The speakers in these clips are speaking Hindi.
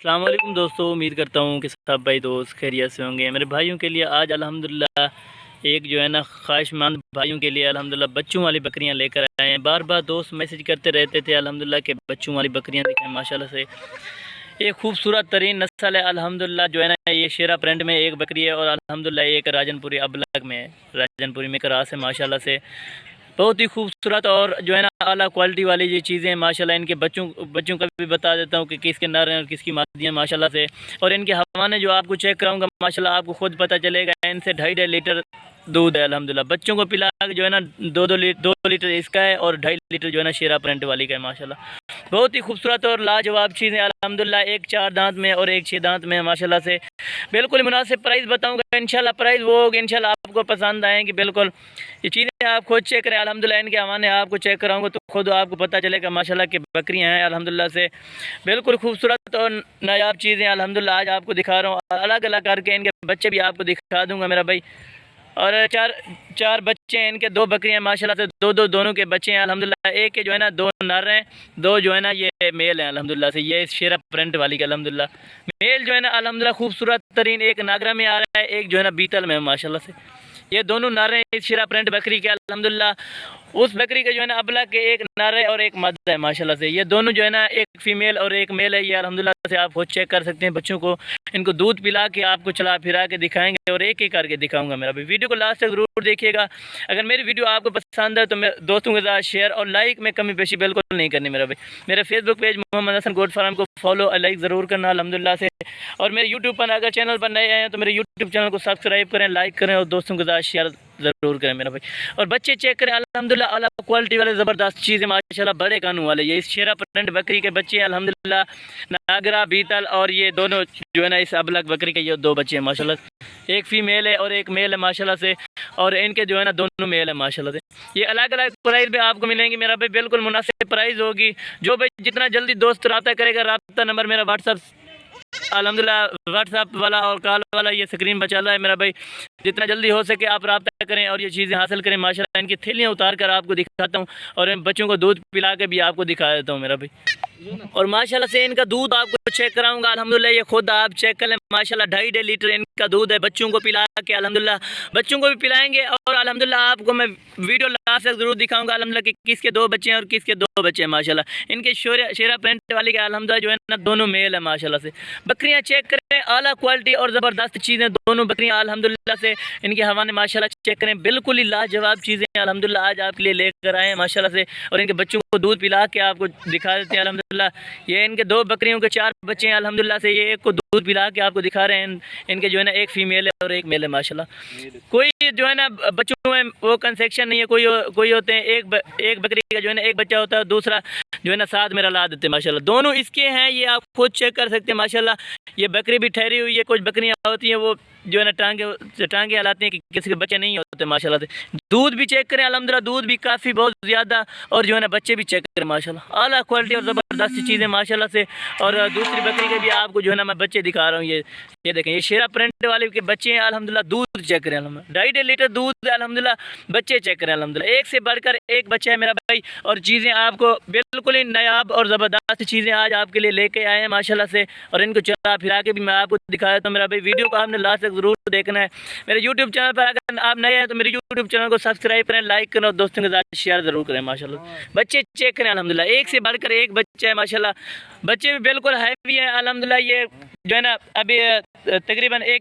अस्सलाम वालेकुम दोस्तों, उम्मीद करता हूँ कि सब भाई दोस्त खैरियत से होंगे। मेरे भाइयों के लिए आज अल्हम्दुलिल्लाह एक जो है ना ख्वाहिशमंद भाइयों के लिए अल्हम्दुलिल्लाह बच्चों वाली बकरियां लेकर आए हैं। बार बार दोस्त मैसेज करते रहते थे अल्हम्दुलिल्लाह के बच्चों वाली बकरियां दिखाएं। माशाल्लाह से एक खूबसूरत तरीन नस्ल है अल्हम्दुलिल्लाह। जो है ना ये शेरा प्रिंट में एक बकरी है और अल्हम्दुलिल्लाह एक राजनपुरी अबलग में है, राजनपुरी में क्रास है। माशाल्लाह से बहुत ही खूबसूरत और जो है ना आला क्वालिटी वाली ये चीज़ें माशाल्लाह। इनके बच्चों का भी बता देता हूँ कि किसके नर हैं और किसकी मादी हैं माशाल्लाह से। और इनके हवाने जो आपको चेक कराऊंगा माशाल्लाह, आपको खुद पता चलेगा। इनसे 2.5 लीटर दूध है अल्हम्दुलिल्लाह। बच्चों को पिला के जो है ना 2 लीटर इसका है और 2.5 लीटर जो है ना शेरा प्रिंट वाली का है माशाल्लाह। बहुत ही खूबसूरत और लाजवाब चीज़ें अल्हम्दुलिल्लाह। एक 4 दांत में और एक 6 दांत में माशाल्लाह से। बिल्कुल मुनासिब प्राइस बताऊंगा इंशाल्लाह। प्राइस वो होगी इंशाल्लाह आपको पसंद आएंगी। बिल्कुल ये चीज़ें आप खुद चेक करें अल्हम्दुलिल्लाह। इनके हवाने आपको चेक कराऊंगा तो खुद आपको पता चलेगा माशाल्लाह कि बकरियां हैं अल्हम्दुलिल्लाह से। बिल्कुल खूबसूरत और नायाब चीज़ें अल्हम्दुलिल्लाह आज आपको दिखा रहा हूँ। अलग अलग करके इनके बच्चे भी आपको दिखा दूँगा मेरा भाई। और चार चार बच्चे हैं इनके, 2 बकरियां माशाल्लाह से। दोनों के बच्चे हैं अल्हम्दुलिल्लाह। एक के जो है ना 2 नर हैं, 2 जो है ना ये मेल हैं अल्हम्दुलिल्लाह से। ये शेरा प्रिंट वाली का अल्हम्दुलिल्लाह मेल जो है ना अल्हम्दुलिल्लाह खूबसूरत तरीन। एक नागरा में आ रहा है, एक जो है ना बीतल में माशाल्लाह से। ये दोनों नर हैं इस शेरा प्रिंट बकरी के अल्हम्दुलिल्लाह। उस बकरी के जो है ना अबला के एक नर है और एक मादा है माशाल्लाह से। ये दोनों जो है ना एक फीमेल और एक मेल है। ये अल्हम्दुलिल्लाह से आप खुद चेक कर सकते हैं। बच्चों को इनको दूध पिला के आपको चला फिरा के दिखाएंगे और एक एक करके दिखाऊंगा मेरा भाई। वीडियो को लास्ट तक जरूर देखिएगा। अगर मेरी वीडियो आपको पसंद है तो मेरे दोस्तों के साथ शेयर और लाइक में कमी पेशी बिल्कुल नहीं करनी मेरा भाई। मेरे Facebook page Mohammad Hasan goat farm को फॉलो और लाइक ज़रूर करना अल्हम्दुलिल्लाह से। और मेरे यूट्यूब पर अगर चैनल पर नए आए हैं तो मेरे यूट्यूब चैनल को सब्सक्राइब करें, लाइक करें और दोस्तों के साथ शेयर ज़रूर करें मेरा भाई। और बच्चे चेक करें अल्हम्दुलिल्लाह आला क्वालिटी वाले ज़बरदस्त चीज़ें माशाल्लाह। बड़े कानून वाले ये इस शेरा प्रिंट बकरी के बच्चे हैं अल्हम्दुलिल्लाह। नागरा बीतल और ये दोनों जो है ना इस अबलग बकरी के ये 2 बच्चे हैं माशाल्लाह। एक फीमेल है और एक मेल है माशाल्लाह से। और इनके जो है ना दोनों मेल है माशाल्लाह से। ये अलग अलग प्राइस में आपको मिलेंगे मेरा भाई। बिल्कुल मुनासिब प्राइस होगी। जो भाई जितना जल्दी दोस्त रब्ता करेगा, रब्ता नंबर मेरा व्हाट्सअप अल्हम्दुलिल्लाह व्हाट्सअप वाला और कॉल वाला ये स्क्रीन पर चल रहा है मेरा भाई। जितना जल्दी हो सके आप रब्ता करें और ये चीज़ें हासिल करें माशाल्लाह। इनकी थैलियाँ उतार कर आपको दिखाता हूँ और इन बच्चों को दूध पिला के भी आपको दिखा देता हूँ मेरा भाई। और माशाल्लाह से इनका दूध आपको चेक कराऊंगा अल्हम्दुलिल्लाह। ये खुद आप चेक कर लें माशाल्लाह। 2.5 लीटर इनका दूध है। बच्चों को पिला के अल्हम्दुलिल्लाह बच्चों को भी पिलाएंगे और अल्हम्दुलिल्लाह आपको मैं वीडियो लास्ट तक जरूर दिखाऊंगा अल्हम्दुलिल्लाह कि किसके 2 बच्चे हैं और किसके 2 बच्चे हैं माशाल्लाह। इनके शेरा प्रिंट वाली का अल्हम्दुलिल्लाह जो है ना दोनों मेल है माशाल्लाह से। बकरियां चेक करें आला क्वालिटी और ज़बरदस्त चीज़ें दोनों बकरियां अल्हम्दुलिल्लाह से। इनके हवाने माशाल्लाह चेक करें, बिल्कुल ही लाजवाब चीज़ें अल्हम्दुलिल्लाह आज आपके लिए लेकर आए हैं माशाल्लाह से। और इनके बच्चों को दूध पिला के आपको दिखा देते हैं अल्हम्दुलिल्लाह। ये इनके 2 बकरियों के 4 बच्चे हैं अल्हम्दुलिल्लाह से। ये एक को दूध पिला के आपको दिखा रहे हैं। इनके जो है ना एक फीमेल है और एक मेल है माशाल्लाह। कोई जो है ना बच्चों में वो कंसेक्शन नहीं है। कोई होते हैं एक बकरी का जो है ना एक बच्चा होता है, दूसरा जो है ना साथ में रला देते हैं माशाल्लाह। दोनों इसके हैं, ये आप खुद चेक कर सकते हैं माशाल्लाह। ये बकरी भी ठहरी हुई है। कुछ बकरियां होती हैं वो जो है ना टांगे हलाती हैं कि किसी के बच्चे नहीं होते माशाल्लाह से। दूध भी चेक करें अल्हम्दुलिल्लाह, दूध भी काफ़ी बहुत ज़्यादा। और जो है ना बच्चे भी चेक करें माशाल्लाह। आला क्वालिटी और ज़बरदस्त चीज़ें माशाल्लाह से। और दूसरी बकरी के भी आपको जो है ना मैं बच्चे दिखा रहा हूँ। ये देखें, ये शेरा प्रिंट वाले के बच्चे हैं अल्हम्दुलिल्लाह। दूध चेक करें अल्हम्दुलिल्लाह, 2.5 लीटर दूध है अल्हम्दुलिल्लाह। बच्चे चेक करें अल्हम्दुलिल्लाह, एक से बढ़कर एक बच्चा है मेरा भाई। और चीज़ें आपको बिल्कुल ही नायाब और ज़बरदस्त चीज़ें आज आपके लिए लेके आए हैं माशाल्लाह से। और इनको चला फिरा के भी मैं आपको दिखा देता हूँ मेरा भाई। वीडियो को आपने लास्ट तक ज़रूर देखना है। मेरे यूट्यूब चैनल पर अगर आप नए हैं तो मेरे यूट्यूब चैनल को सब्सक्राइब करें, लाइक करें और दोस्तों के साथ शेयर ज़रूर करें माशाल्लाह। बच्चे चेक करें अल्हम्दुलिल्लाह, एक से बढ़कर एक बच्चा है माशाल्लाह। बच्चे भी बिल्कुल हैवी हैं अल्हम्दुलिल्लाह। ये जो है ना अभी तकरीबन ये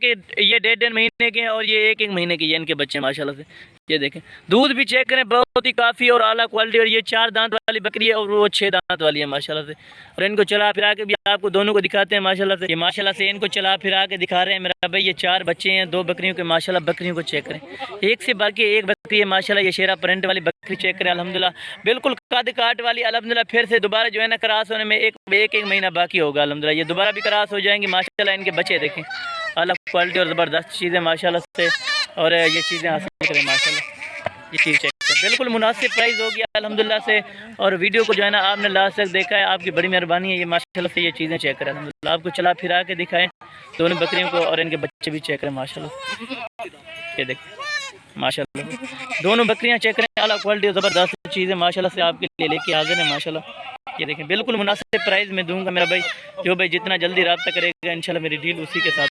1.5 महीने के हैं और ये 1 महीने के ये इनके बच्चे माशाल्लाह से। ये देखें, दूध भी चेक करें, बहुत ही काफ़ी और आला क्वालिटी। और ये 4 दांत वाली बकरी है और वो 6 दांत वाली है माशाल्लाह से। और इनको चला फिरा के भी आपको दोनों को दिखाते हैं माशाल्लाह से। ये माशाल्लाह से इनको चला फिरा के दिखा रहे हैं मेरा भाई। ये 4 बच्चे हैं 2 बकरियों के माशाल्लाह। बकरियों को चेक करें, एक से बढ़ के एक बकरी है माशाल्लाह। ये शेरा प्रिंट वाली बकरी चेक करें अल्हम्दुलिल्लाह। बिल्कुल कद काट वाली अल्हम्दुलिल्लाह। फिर से दोबारा जो है ना क्रॉस होने में एक महीना बाकी होगा अल्हम्दुलिल्लाह। ये दोबारा भी क्रॉस हो जाएंगे माशाल्लाह। इनके बच्चे देखें, अलग क्वालिटी और ज़बरदस्त चीज़ें माशाल्लाह से। और ये चीज़ें हासिल करें माशाल्लाह। ये चीज़ चेक करें, बिल्कुल मुनासिब प्राइस होगी अल्हम्दुलिल्लाह से। और वीडियो को जो है ना आपने लास्ट तक देखा है, आपकी बड़ी मेहरबानी है। ये माशाल्लाह से ये चीज़ें चेक करें अल्हम्दुलिल्लाह। आपको चला फिरा के दिखाएं दोनों बकरियों को और इनके बच्चे भी चेक करें माशाल्लाह। ये देखें माशाल्लाह, दोनों बकरियां चेक करें, अलग क्वालिटी ज़बरदस्त चीज़ें माशाल्लाह से आपके लिए लेके हाजिर है माशाल्लाह। ये देखें बिल्कुल मुनासिब प्राइस में दूंगा मेरा भाई। जो भाई जितना जल्दी रब्ता करेगा इंशाल्लाह मेरी डील उसी के साथ